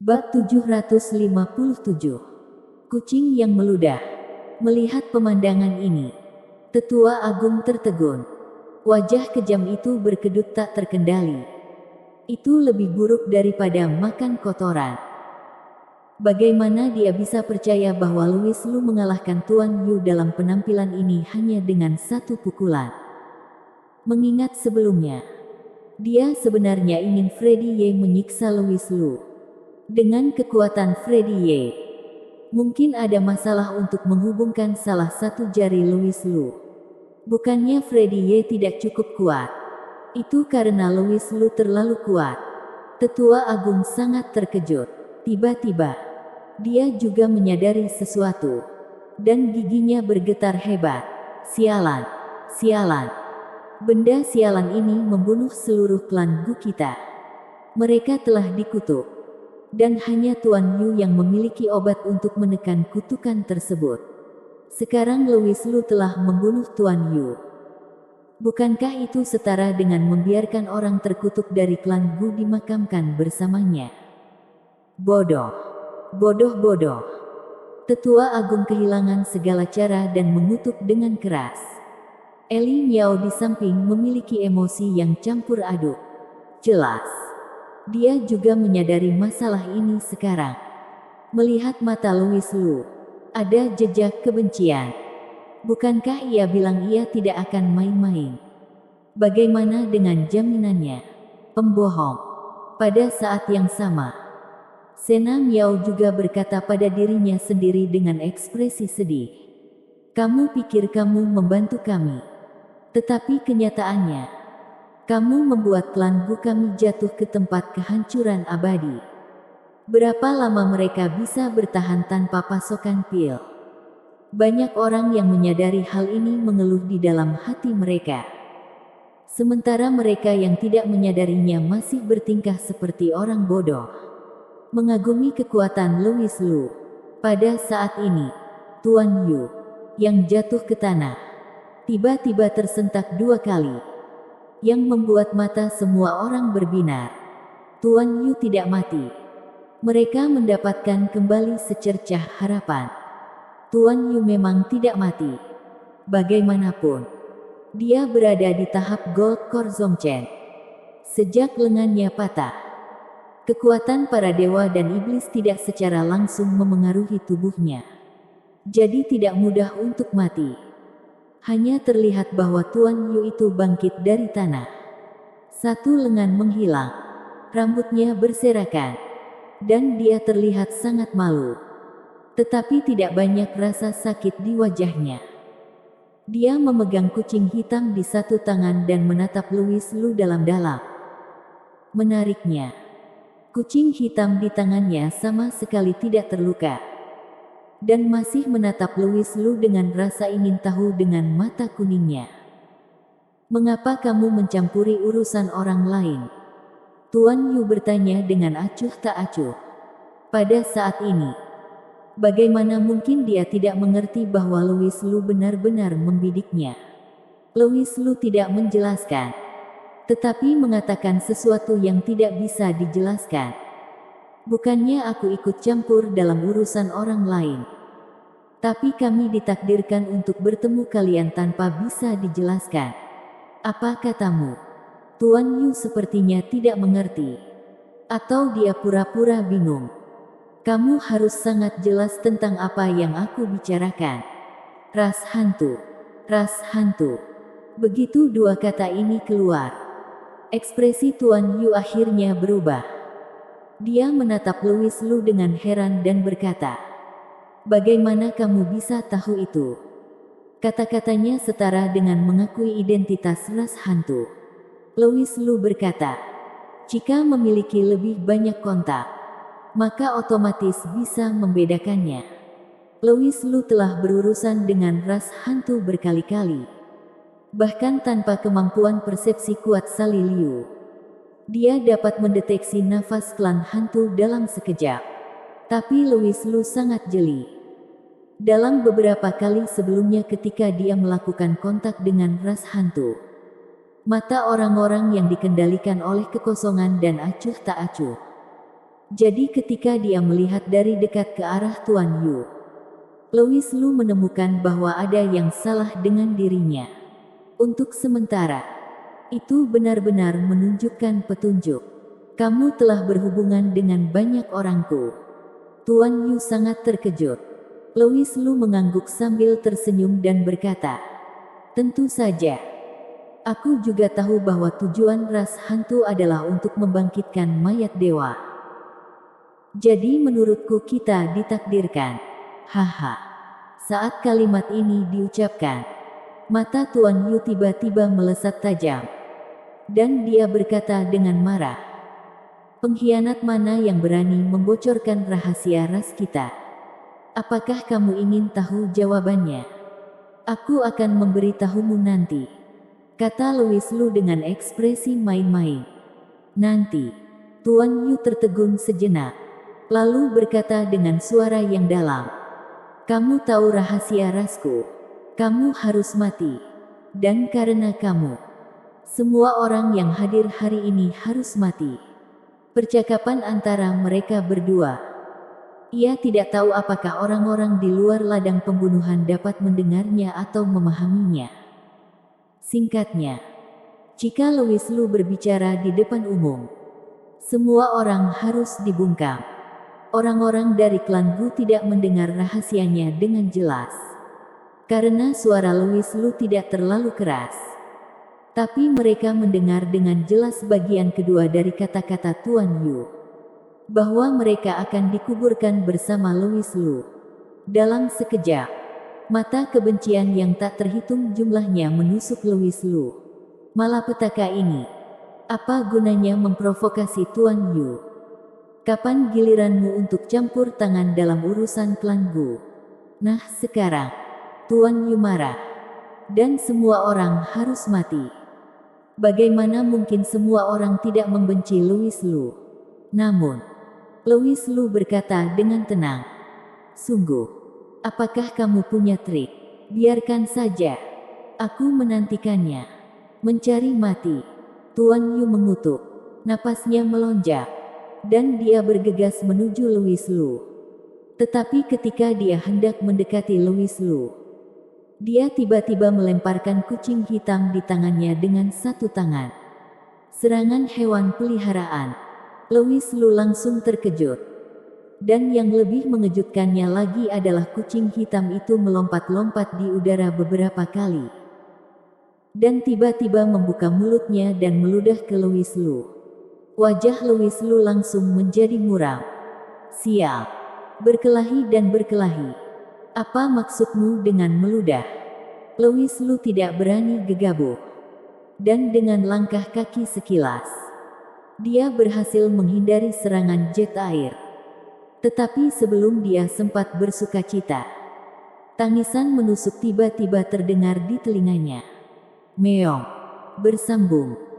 Bab 757. Kucing yang meludah. Melihat pemandangan ini, Tetua Agung tertegun. Wajah kejam itu berkedut tak terkendali. Itu lebih buruk daripada makan kotoran. Bagaimana dia bisa percaya bahwa Louis Lu mengalahkan Tuan Yu dalam penampilan ini hanya dengan satu pukulan? Mengingat sebelumnya, dia sebenarnya ingin Freddy Ye menyiksa Louis Lu. Dengan kekuatan Freddy Ye, mungkin ada masalah untuk menghubungkan salah satu jari Louis Lu. Bukannya Freddy Ye tidak cukup kuat. Itu karena Louis Lu terlalu kuat. Tetua Agung sangat terkejut. Tiba-tiba, dia juga menyadari sesuatu. Dan giginya bergetar hebat. Sialan, sialan. Benda sialan ini membunuh seluruh klan Gu kita. Mereka telah dikutuk. Dan hanya Tuan Yu yang memiliki obat untuk menekan kutukan tersebut. Sekarang Louis Lu telah membunuh Tuan Yu. Bukankah itu setara dengan membiarkan orang terkutuk dari klan Gu dimakamkan bersamanya? Bodoh. Bodoh bodoh. Tetua Agung kehilangan segala cara dan mengutuk dengan keras. Eli Miao di samping memiliki emosi yang campur aduk. Jelas. Dia juga menyadari masalah ini sekarang. Melihat mata Louis Lu, ada jejak kebencian. Bukankah ia bilang ia tidak akan main-main? Bagaimana dengan jaminannya? Pembohong. Pada saat yang sama, Sena Miao juga berkata pada dirinya sendiri dengan ekspresi sedih. Kamu pikir kamu membantu kami. Tetapi kenyataannya, kamu membuat klan Gu kami jatuh ke tempat kehancuran abadi. Berapa lama mereka bisa bertahan tanpa pasokan pil? Banyak orang yang menyadari hal ini mengeluh di dalam hati mereka. Sementara mereka yang tidak menyadarinya masih bertingkah seperti orang bodoh. Mengagumi kekuatan Louis Lu. Pada saat ini, Tuan Yu, yang jatuh ke tanah, tiba-tiba tersentak 2 kali. Yang membuat mata semua orang berbinar. Tuan Yu tidak mati. Mereka mendapatkan kembali secercah harapan. Tuan Yu memang tidak mati. Bagaimanapun, dia berada di tahap Gold Core Zongchen. Sejak lengannya patah, kekuatan para dewa dan iblis tidak secara langsung memengaruhi tubuhnya. Jadi tidak mudah untuk mati. Hanya terlihat bahwa Tuan Yu itu bangkit dari tanah. Satu lengan menghilang. Rambutnya berserakan. Dan dia terlihat sangat malu. Tetapi tidak banyak rasa sakit di wajahnya. Dia memegang kucing hitam di satu tangan dan menatap Louis Lu dalam-dalam. Menariknya, kucing hitam di tangannya sama sekali tidak terluka. Dan masih menatap Louis Lu dengan rasa ingin tahu dengan mata kuningnya. Mengapa kamu mencampuri urusan orang lain? Tuan Yu bertanya dengan acuh tak acuh. Pada saat ini, bagaimana mungkin dia tidak mengerti bahwa Louis Lu benar-benar membidiknya? Louis Lu tidak menjelaskan, tetapi mengatakan sesuatu yang tidak bisa dijelaskan. Bukannya aku ikut campur dalam urusan orang lain. Tapi kami ditakdirkan untuk bertemu kalian tanpa bisa dijelaskan. Apa katamu? Tuan Yu sepertinya tidak mengerti. Atau dia pura-pura bingung. Kamu harus sangat jelas tentang apa yang aku bicarakan. Ras hantu. Ras hantu. Begitu dua kata ini keluar, ekspresi Tuan Yu akhirnya berubah. Dia menatap Louis Lu dengan heran dan berkata, "Bagaimana kamu bisa tahu itu?" Kata-katanya setara dengan mengakui identitas ras hantu. Louis Lu berkata, "Jika memiliki lebih banyak kontak, maka otomatis bisa membedakannya." Louis Lu telah berurusan dengan ras hantu berkali-kali. Bahkan tanpa kemampuan persepsi kuat Sali Liu, dia dapat mendeteksi nafas klan hantu dalam sekejap. Tapi Louis Lu sangat jeli. Dalam beberapa kali sebelumnya ketika dia melakukan kontak dengan ras hantu, mata orang-orang yang dikendalikan oleh kekosongan dan acuh tak acuh. Jadi ketika dia melihat dari dekat ke arah Tuan Yu, Louis Lu menemukan bahwa ada yang salah dengan dirinya. Untuk sementara, itu benar-benar menunjukkan petunjuk. Kamu telah berhubungan dengan banyak orangku. Tuan Yu sangat terkejut. Louis Lu mengangguk sambil tersenyum dan berkata, tentu saja. Aku juga tahu bahwa tujuan ras hantu adalah untuk membangkitkan mayat dewa. Jadi menurutku kita ditakdirkan. Haha. Saat kalimat ini diucapkan, mata Tuan Yu tiba-tiba melesat tajam. Dan dia berkata dengan marah, pengkhianat mana yang berani membocorkan rahasia ras kita? Apakah kamu ingin tahu jawabannya? Aku akan memberitahumu nanti, kata Louis Lu dengan ekspresi main-main. Nanti, Tuan Yu tertegun sejenak, lalu berkata dengan suara yang dalam, kamu tahu rahasia rasku. Kamu harus mati. Dan karena kamu, semua orang yang hadir hari ini harus mati. Percakapan antara mereka berdua. Ia tidak tahu apakah orang-orang di luar ladang pembunuhan dapat mendengarnya atau memahaminya. Singkatnya, jika Louis Lu berbicara di depan umum, semua orang harus dibungkam. Orang-orang dari klan Gu tidak mendengar rahasianya dengan jelas, karena suara Louis Lu tidak terlalu keras. Tapi mereka mendengar dengan jelas bagian kedua dari kata-kata Tuan Yu, bahwa mereka akan dikuburkan bersama Louis Lu. Dalam sekejap, mata kebencian yang tak terhitung jumlahnya menusuk Louis Lu. Malapetaka ini. Apa gunanya memprovokasi Tuan Yu? Kapan giliranmu untuk campur tangan dalam urusan klan Gu? Nah sekarang, Tuan Yu marah. Dan semua orang harus mati. Bagaimana mungkin semua orang tidak membenci Louis Lu? Namun, Louis Lu berkata dengan tenang, sungguh, apakah kamu punya trik? Biarkan saja. Aku menantikannya. Mencari mati. Tuan Yu mengutuk. Napasnya melonjak. Dan dia bergegas menuju Louis Lu. Tetapi ketika dia hendak mendekati Louis Lu, dia tiba-tiba melemparkan kucing hitam di tangannya dengan satu tangan. Serangan hewan peliharaan. Louis Lu langsung terkejut. Dan yang lebih mengejutkannya lagi adalah kucing hitam itu melompat-lompat di udara beberapa kali. Dan tiba-tiba membuka mulutnya dan meludah ke Louis Lu. Wajah Louis Lu langsung menjadi muram. Sial. Berkelahi dan berkelahi. Apa maksudmu dengan meludah? Louis Lu tidak berani gegabah. Dan dengan langkah kaki sekilas, dia berhasil menghindari serangan jet air. Tetapi sebelum dia sempat bersukacita, tangisan menusuk tiba-tiba terdengar di telinganya. Meong. Bersambung.